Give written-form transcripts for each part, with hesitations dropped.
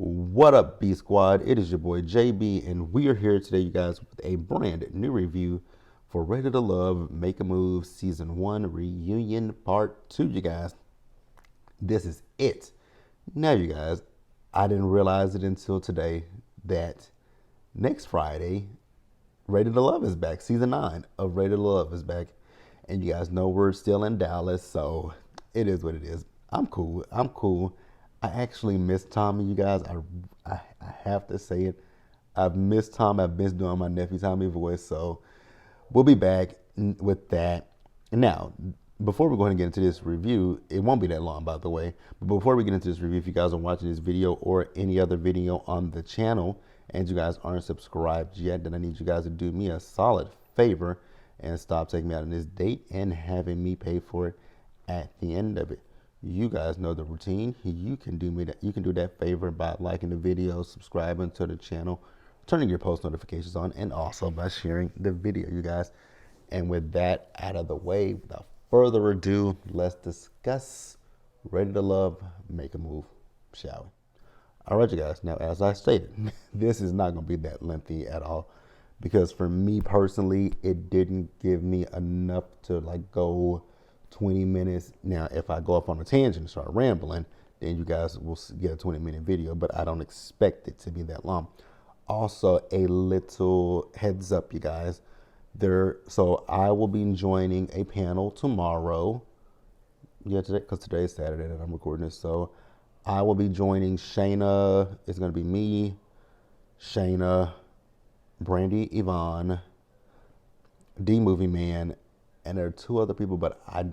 What up, B Squad? It is your boy JB, and we are here today, you guys, with a brand new review for Ready to Love Make a Move Season 1 Reunion Part 2, you guys. This is it. Now, you guys, I didn't realize it until today that next Friday, Ready to Love is back. Season 9 of Ready to Love is back. And you guys know we're still in Dallas, so it is what it is. I'm cool. I'm cool. I actually miss Tommy, you guys. I have to say it. I've missed Tommy. I've missed doing my nephew Tommy voice. So we'll be back with that. Now, before we go ahead and get into this review, it won't be that long, by the way. But before we get into this review, if you guys are watching this video or any other video on the channel and you guys aren't subscribed yet, then I need you guys to do me a solid favor and stop taking me out on this date and having me pay for it at the end of it. You guys know the routine. You can do me that. You can do that favor by liking the video, subscribing to the channel, turning your post notifications on, and also by sharing the video, you guys. And with that out of the way, without further ado, let's discuss Ready to Love, Make a Move, shall we? All right, you guys. Now, as I stated, this is not going to be that lengthy at all because for me personally, it didn't give me enough to like go 20 minutes. Now, if I go off on a tangent and start rambling, then you guys will get a 20-minute video, but I don't expect it to be that long. Also, a little heads up, you guys. So I will be joining a panel tomorrow. Yeah, today, because today is Saturday and I'm recording this. So I will be joining Shayna. It's going to be me, Shayna, Brandy, Yvonne, D Movie Man, and there are two other people, but I've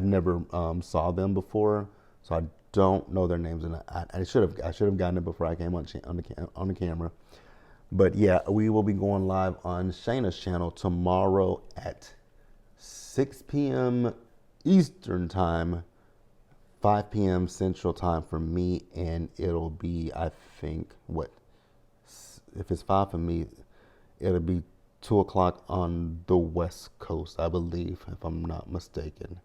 never saw them before, so I don't know their names, and I should have gotten it before I came on the camera. But yeah, we will be going live on Shayna's channel tomorrow at 6 p.m. Eastern time, 5 p.m. Central time for me, and it'll be, I think, if it's 5 for me, it'll be 2 o'clock on the West Coast, I believe, if I'm not mistaken.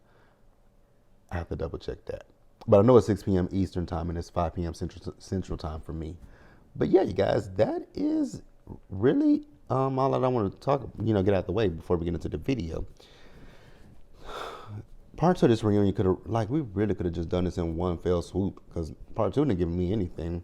I have to double check that. But I know it's 6 p.m. Eastern time and it's 5 p.m. Central time for me. But yeah, you guys, that is really all that I want to talk, get out the way before we get into the video. Part 2 of this reunion we really could have just done this in one fell swoop because part 2 didn't give me anything.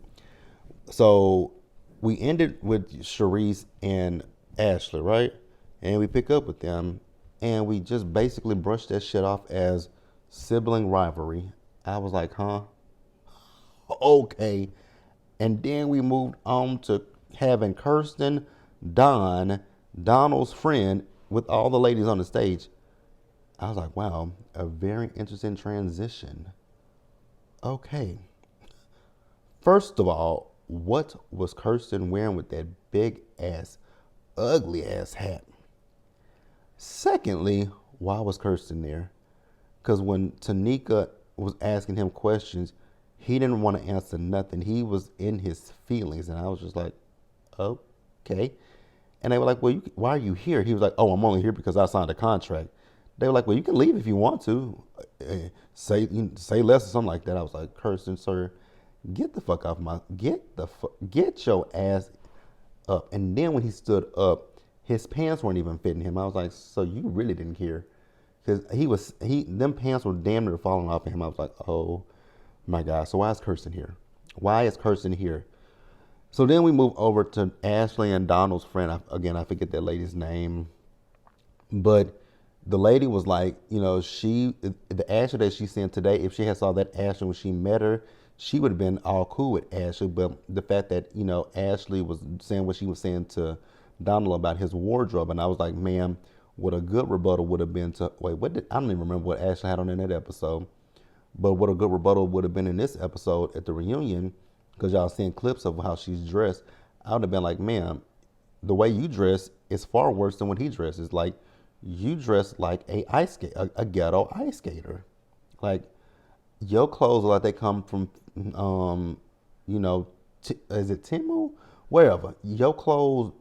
So we ended with Charisse and Ashley, right? And we pick up with them and we just basically brushed that shit off as sibling rivalry. I was like, huh? Okay. And then we moved on to having Kirsten, Donald's friend, with all the ladies on the stage. I was like, wow, a very interesting transition. Okay. First of all, what was Kirsten wearing with that big ass, ugly ass hat? Secondly, why was Kirsten there? Because when Tanika was asking him questions, he didn't want to answer nothing. He was in his feelings, and I was just like, okay. And they were like, well, why are you here? He was like, oh, I'm only here because I signed a contract. They were like, well, you can leave if you want to. Say less or something like that. I was like, Kirsten, sir, get the fuck off get your ass up. And then when he stood up, his pants weren't even fitting him. I was like, so you really didn't care? Because them pants were damn near falling off of him. I was like, oh my God. So why is Kirsten here? Why is Kirsten here? So then we move over to Ashley and Donald's friend. I forget that lady's name. But the lady was like, the Ashley that she sent today, if she had saw that Ashley when she met her, she would have been all cool with Ashley. But the fact that, Ashley was saying what she was saying to Donald about his wardrobe. And I was like, ma'am, what a good rebuttal would have been I don't even remember what Ashley had on in that episode. But what a good rebuttal would have been in this episode at the reunion, because y'all seeing clips of how she's dressed. I would have been like, ma'am, the way you dress is far worse than what he dresses. Like, you dress like a ghetto ice skater. Like, your clothes are like they come from, is it Timu? Wherever. Your clothes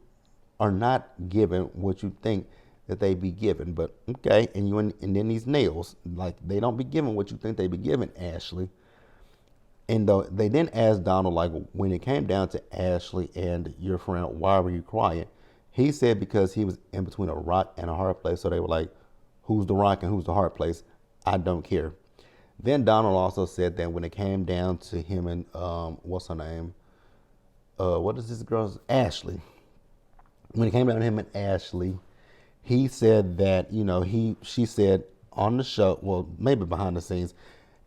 are not given what you think that they be given. But okay, and then these nails, like, they don't be given what you think they be given, Ashley. And though they then asked Donald, like, when it came down to Ashley and your friend, why were you crying? He said because he was in between a rock and a hard place. So they were like, who's the rock and who's the hard place? I don't care. Then Donald also said that when it came down to him and what's her name? What is this girl's Ashley? When it came down to him and Ashley, he said that, she said on the show, well, maybe behind the scenes,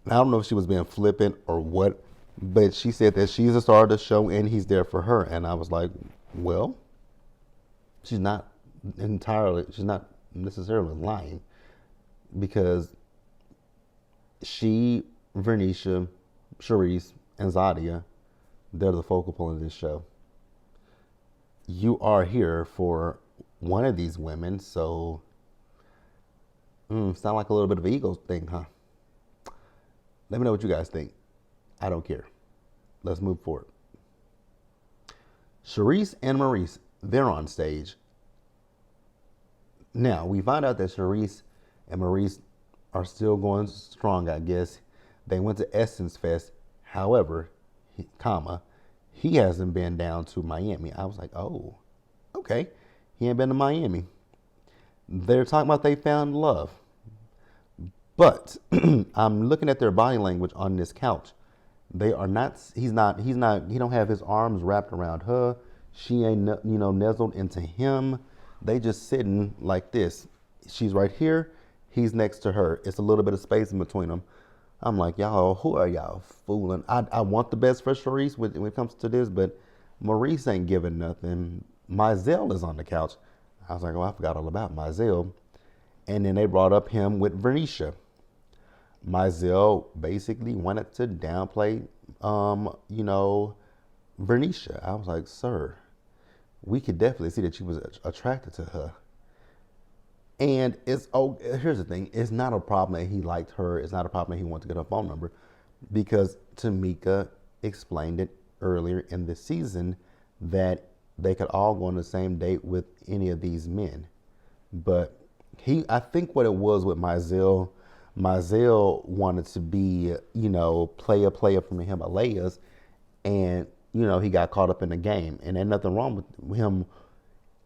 and I don't know if she was being flippant or what, but she said that she's the star of the show and he's there for her. And I was like, well, she's not necessarily lying, because she, Vernisha, Charisse, and Zadia, they're the focal point of this show. You are here for one of these women, so sound like a little bit of an ego thing, huh? Let me know what you guys think. I don't care. Let's move forward. Charisse and Maurice, they're on stage. Now, we find out that Charisse and Maurice are still going strong, I guess. They went to Essence Fest. However, he hasn't been down to Miami. I was like, oh, okay. He ain't been to Miami. They're talking about they found love. But I'm looking at their body language on this couch. They are not, he don't have his arms wrapped around her. She ain't, nuzzled into him. They just sitting like this. She's right here. He's next to her. It's a little bit of space in between them. I'm like, y'all, who are y'all fooling? I want the best for Charisse when it comes to this, but Maurice ain't giving nothing. My Zelle is on the couch. I was like, oh, I forgot all about my Zelle. And then they brought up him with Vernisha. My Zelle basically wanted to downplay, Vernisha. I was like, sir, we could definitely see that she was attracted to her. And here's the thing. It's not a problem that he liked her. It's not a problem that he wanted to get her phone number, because Tamika explained it earlier in the season that they could all go on the same date with any of these men. But I think what it was with Mizell wanted to be, player from the Himalayas, and, he got caught up in the game. And there's nothing wrong with him.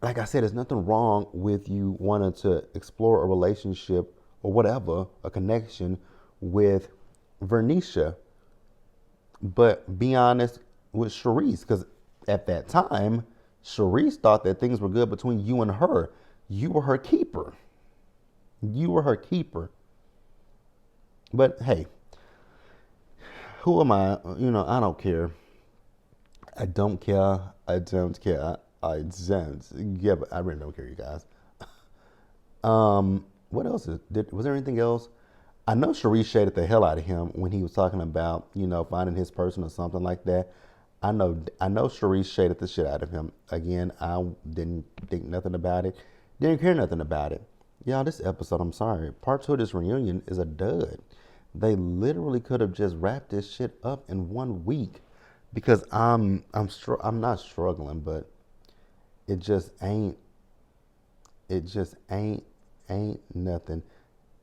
Like I said, there's nothing wrong with you wanting to explore a relationship or whatever, a connection with Vernisha. But be honest with Charisse, because at that time, Charisse thought that things were good between you and her. You were her keeper. But hey, who am I? I don't care. I don't care. I don't. Yeah, but I really don't care, you guys. What else was there anything else? I know Charisse shaded the hell out of him when he was talking about, finding his person or something like that. I know Charisse shaded the shit out of him. Again, I didn't think nothing about it. Didn't care nothing about it. Y'all, this episode, I'm sorry, part 2 of this reunion is a dud. They literally could have just wrapped this shit up in 1 week, because I'm not struggling, but it just ain't nothing.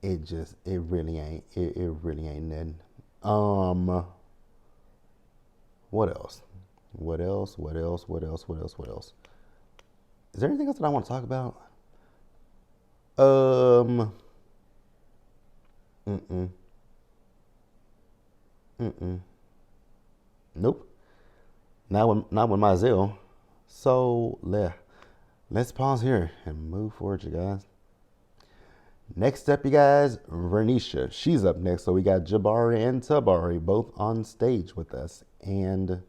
It really ain't. It really ain't nothing. What else? Is there anything else that I want to talk about? Nope. Not with my Zelle. So let's pause here and move forward, you guys. Next up, you guys, Vernisha. She's up next. So we got Jabari and Tabari both on stage with us. And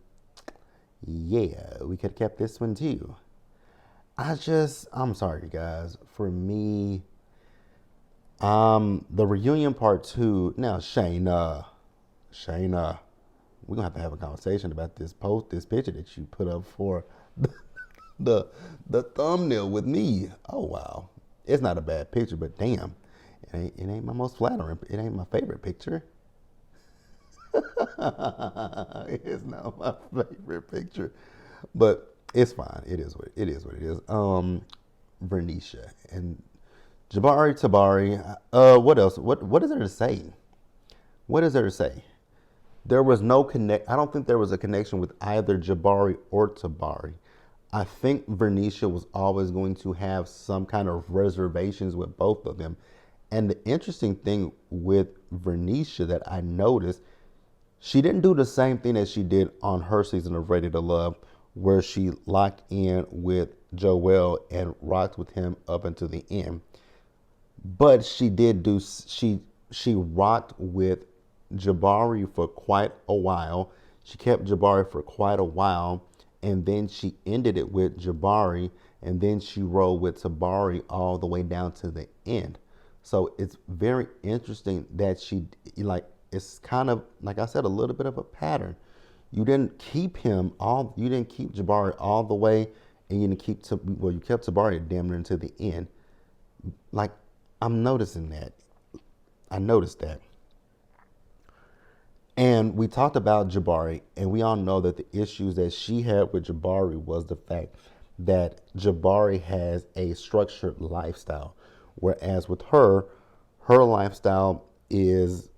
yeah, we could have kept this one too. I'm sorry, you guys. For me, the reunion part 2. Now, Shayna, we're gonna have a conversation about this picture that you put up for the thumbnail with me. Oh wow, it's not a bad picture, but damn, it ain't my most flattering. It ain't my favorite picture. It's not my favorite picture, but it's fine. It is what it is. Vernisha and Tabari. What else? What is there to say? There was no connect. I don't think there was a connection with either Jabari or Tabari. I think Vernicia was always going to have some kind of reservations with both of them. And the interesting thing with Vernicia that I noticed, she didn't do the same thing as she did on her season of Ready to Love, where she locked in with Joel and rocked with him up until the end. But she rocked with Jabari for quite a while. She kept Jabari for quite a while, and then she ended it with Jabari, and then she rolled with Tabari all the way down to the end. So it's very interesting that it's kind of like I said, a little bit of a pattern. You didn't keep Jabari all the way, and you didn't you kept Tabari damn near until the end. Like, I'm noticing that. I noticed that. And we talked about Jabari, and we all know that the issues that she had with Jabari was the fact that Jabari has a structured lifestyle, whereas with her lifestyle is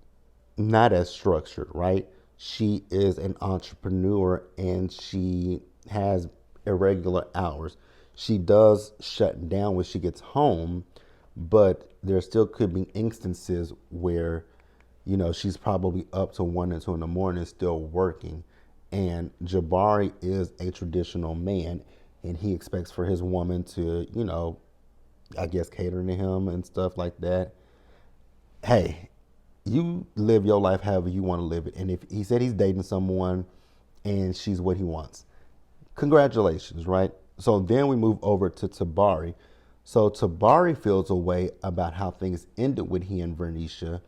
not as structured, right? She is an entrepreneur and she has irregular hours. She does shut down when she gets home, but there still could be instances where, she's probably up to 1 and 2 in the morning still working. And Jabari is a traditional man and he expects for his woman to, I guess cater to him and stuff like that. Hey, you live your life however you want to live it. And if he said he's dating someone and she's what he wants, congratulations, right? So then we move over to Tabari. So Tabari feels a way about how things ended with he and Vernicia.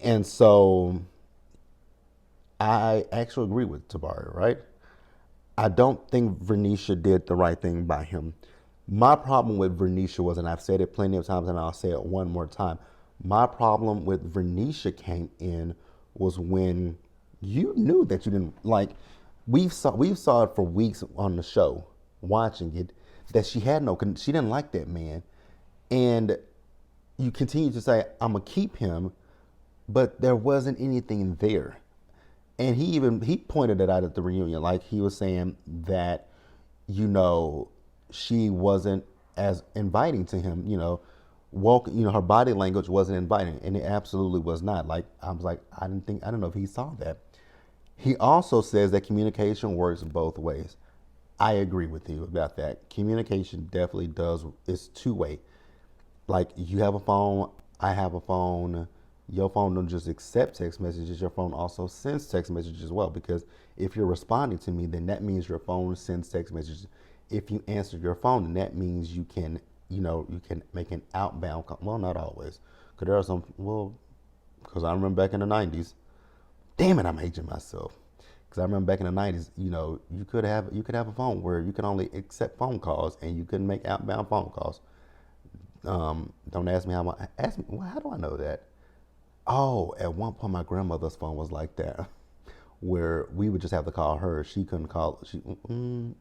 And so I actually agree with Tabari, right? I don't think Vernicia did the right thing by him. My problem with Vernicia was, and I've said it plenty of times and I'll say it one more time, my problem with Vernicia came in was when you knew that you didn't like. We saw it for weeks on the show, watching it, that she didn't like that man, and you continue to say I'm gonna keep him, but there wasn't anything there. And he pointed it out at the reunion, like he was saying that, you know, she wasn't as inviting to him, her body language wasn't inviting, and it absolutely was not. Like I was like, I don't know if he saw that. He also says that communication works both ways. I agree with you about that. Communication definitely does. It's two-way. Like you have a phone, I have a phone. Your phone don't just accept text messages, your phone also sends text messages as well. Because if you're responding to me, then that means your phone sends text messages. If you answer your phone, then that means you can make an outbound call. Well, not always. Because there are because I remember back in the 90s, damn it, I'm aging myself. Because I remember back in the 90s, you could have a phone where you could only accept phone calls and you couldn't make outbound phone calls. Don't ask me ask me, well, how do I know that? Oh, at one point my grandmother's phone was like that, where we would just have to call her. She couldn't call.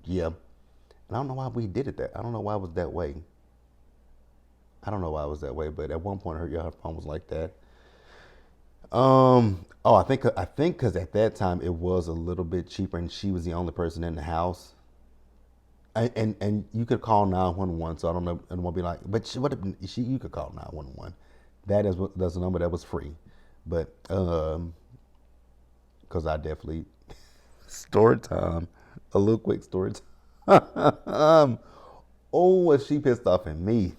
Yeah. And I don't know why we did it that. I don't know why it was that way. I don't know why it was that way, but at one point her phone was like that. I think because at that time it was a little bit cheaper, and she was the only person in the house. And you could call 911. So I don't know, and we'll be like, but you could call 911. That's a number that was free, but because I definitely story time, a little quick story time. Oh, was she pissed off at me?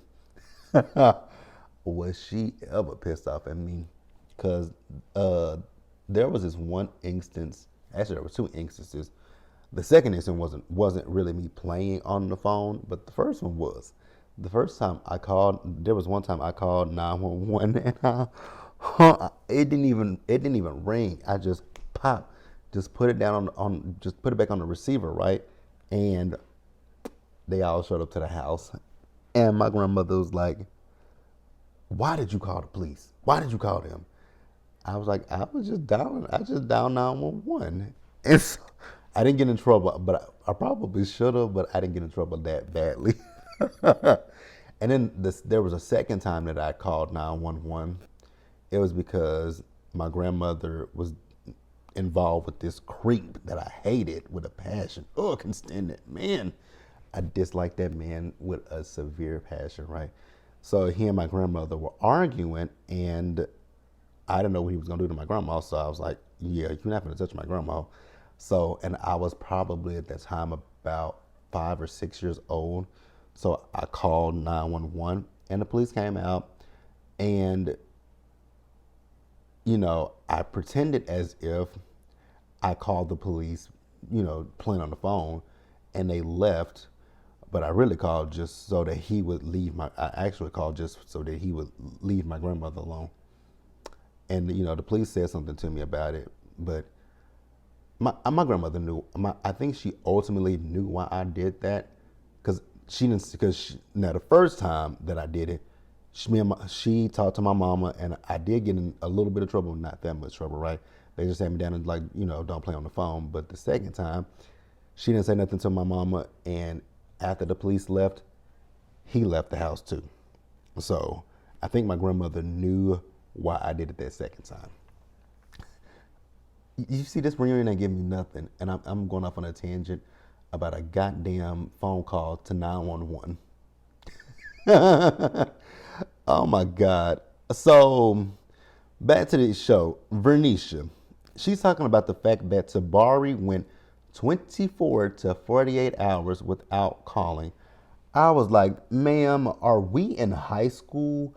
Was she ever pissed off at me? Because there was this one instance. Actually, there were two instances. The second instance wasn't really me playing on the phone, but the first one was. The first time I called, there was one time I called 911, and it didn't even ring. I just just put it down just put it back on the receiver, right? And they all showed up to the house, and my grandmother was like, "Why did you call the police? Why did you call them?" I was like, I just dialed 911. And so I didn't get in trouble, but I probably should have, but I didn't get in trouble that badly. And then there was a second time that I called 911. It was because my grandmother was involved with this creep that I hated with a passion. Oh, I can stand it. Man, I dislike that man with a severe passion, right? So he and my grandmother were arguing, and I didn't know what he was gonna do to my grandma. So I was like, "Yeah, you're not gonna touch my grandma." So, and I was probably at that time about 5 or 6 years old. So I called 911, and the police came out, and I pretended as if I called the police, playing on the phone, and they left. But I really called just so that he would leave I actually called just so that he would leave my grandmother alone. And the police said something to me about it, but my grandmother knew. I think she ultimately knew why I did that, because she didn't. Now the first time that I did it, she talked to my mama, and I did get in a little bit of trouble, not that much trouble, right? They just had me down and like, don't play on the phone. But the second time, she didn't say nothing to my mama, and after the police left, he left the house too. So I think my grandmother knew why I did it that second time. You see, this reunion ain't giving me nothing, and I'm going off on a tangent about a goddamn phone call to 911. Oh my God. So back to the show. Vernisha, she's talking about the fact that Tabari went 24 to 48 hours without calling. I was like, ma'am, are we in high school?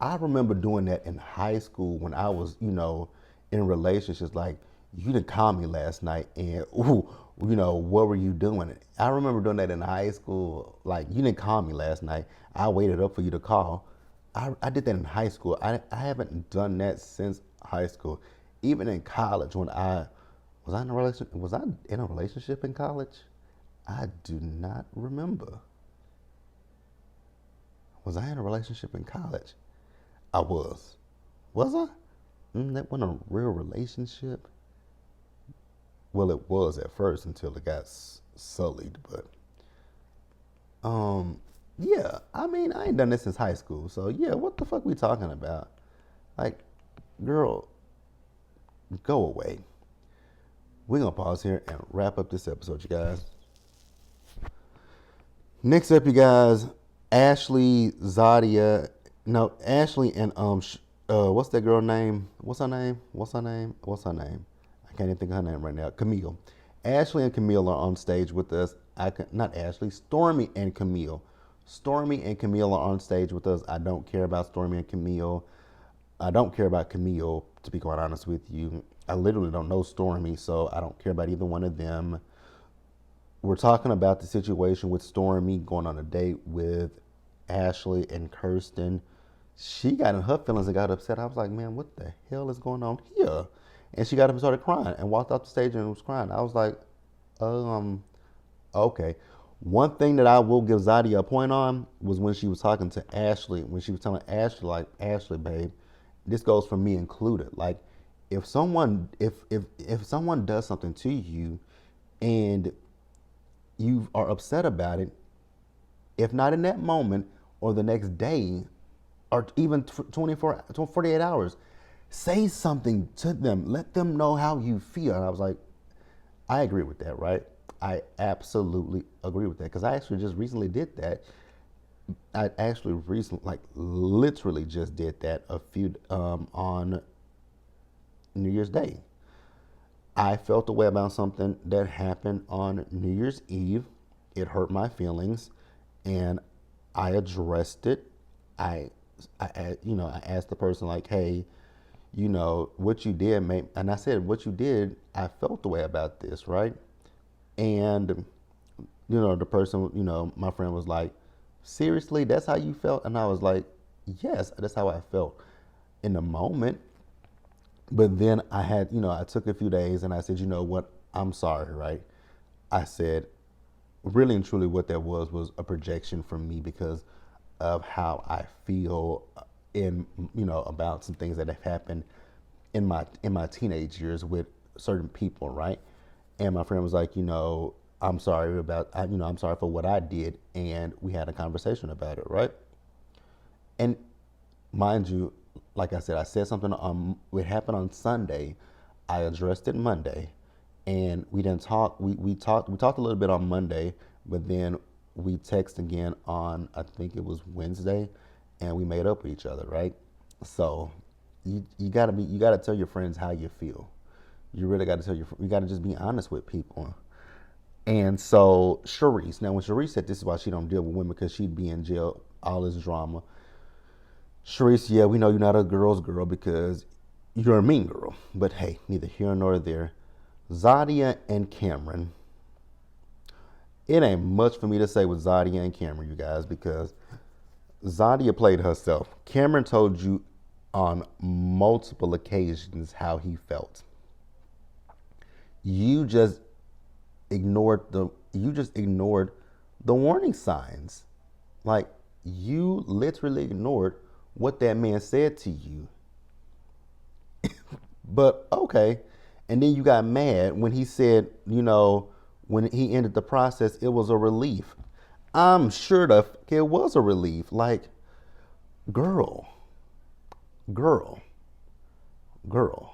I remember doing that in high school when I was, in relationships. Like, you didn't call me last night, and ooh, what were you doing? I remember doing that in high school. Like, you didn't call me last night. I waited up for you to call. I did that in high school. I haven't done that since high school. Even in college, when I was I in a relationship? Was I in a relationship in college? I do not remember. Was I in a relationship in college? I was. Was I? That wasn't a real relationship. Well, it was at first until it got sullied. But yeah. I mean, I ain't done this since high school. So yeah, what the fuck we talking about? Like, girl, go away. We're gonna pause here and wrap up this episode, you guys. Next up, you guys, Ashley Zadia. No, Ashley and what's that girl name? What's her name? I can't even think of her name right now. Camille. Ashley and Camille are on stage with us. Not Ashley. Stormy and Camille. Stormy and Camille are on stage with us. I don't care about Stormy and Camille. I don't care about Camille, to be quite honest with you. I literally don't know Stormy, so I don't care about either one of them. We're talking about the situation with Stormy going on a date with Ashley and Kirsten. She got in her feelings and got upset. I was like, man, what the hell is going on here? And she got up and started crying and walked off the stage and was crying. I was like, okay. One thing that I will give Zadia a point on was when she was talking to Ashley, when she was telling Ashley, like, Ashley, babe, this goes for me included. Like, if someone does something to you and you are upset about it, if not in that moment or the next day or even 48 hours, say something to them. Let them know how you feel. And I was like, I agree with that, right? I absolutely agree with that, because I actually just recently did that. I actually recently, like, literally just did that on New Year's Day. I felt a way about something that happened on New Year's Eve. It hurt my feelings, and I addressed it. I asked the person, like, hey, what you did and I said, what you did, I felt the way about this, right? And, the person, my friend was like, seriously, that's how you felt? And I was like, yes, that's how I felt in the moment. But then I took a few days and I said, you know what, I'm sorry, right? I said, really and truly what that was a projection from me because of how I feel about some things that have happened in my teenage years with certain people, right? And my friend was like, I'm sorry I'm sorry for what I did, and we had a conversation about it, right? And mind you, like I said something it happened on Sunday. I addressed it Monday, and we didn't talk. We talked a little bit on Monday, but then we texted again on, I think it was Wednesday, and we made up with each other, right? So you gotta tell your friends how you feel. You really gotta you gotta just be honest with people. And so Sharice, now when Sharice said this is why she don't deal with women because she'd be in jail, all this drama. Sharice, yeah, we know you're not a girl's girl because you're a mean girl. But hey, neither here nor there. Zadia and Cameron. It ain't much for me to say with Zadia and Cameron, you guys, because Zadia played herself. Cameron told you on multiple occasions how he felt. You just ignored the warning signs. Like, you literally ignored what that man said to you. But okay. And then you got mad when he said, when he ended the process, it was a relief. I'm sure it was a relief. Like, girl, girl, girl.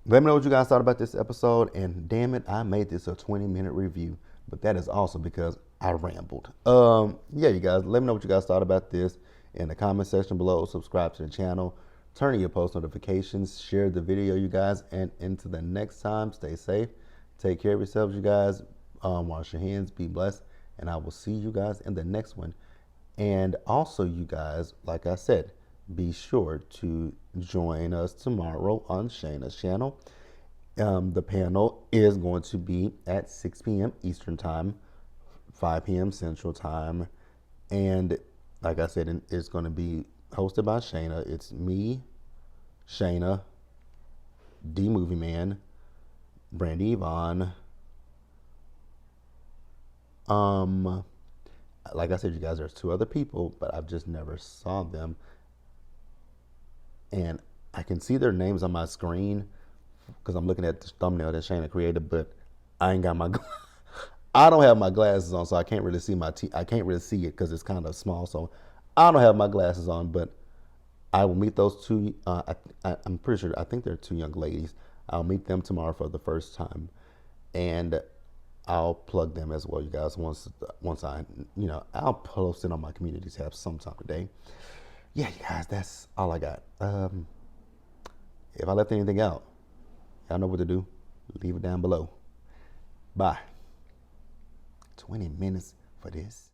Let me know what you guys thought about this episode. And damn it, I made this a 20-minute review. But that is also because I rambled. Yeah, you guys, let me know what you guys thought about this in the comment section below. Subscribe to the channel. Turn on your post notifications. Share the video, you guys. And until the next time, stay safe. Take care of yourselves, you guys. Wash your hands. Be blessed. And I will see you guys in the next one. And also, you guys, like I said, be sure to join us tomorrow on Shayna's channel. The panel is going to be at 6 p.m. Eastern Time, 5 p.m. Central Time. And like I said, it's going to be hosted by Shayna. It's me, Shayna, D Movie Man, Brandy Yvonne. Like I said, you guys, there's 2 other people, but I've just never saw them. And I can see their names on my screen because I'm looking at the thumbnail that Shayna created, but I ain't got my I don't have my glasses on, so I can't really see I can't really see it because it's kind of small. So I don't have my glasses on, but I will meet those 2. I'm pretty sure, I think they're 2 young ladies. I'll meet them tomorrow for the first time, and I'll plug them as well, you guys. Once I, I'll post it on my community tab sometime today. Yeah, you guys, that's all I got. If I left anything out, y'all know what to do. Leave it down below. Bye. 20 minutes for this.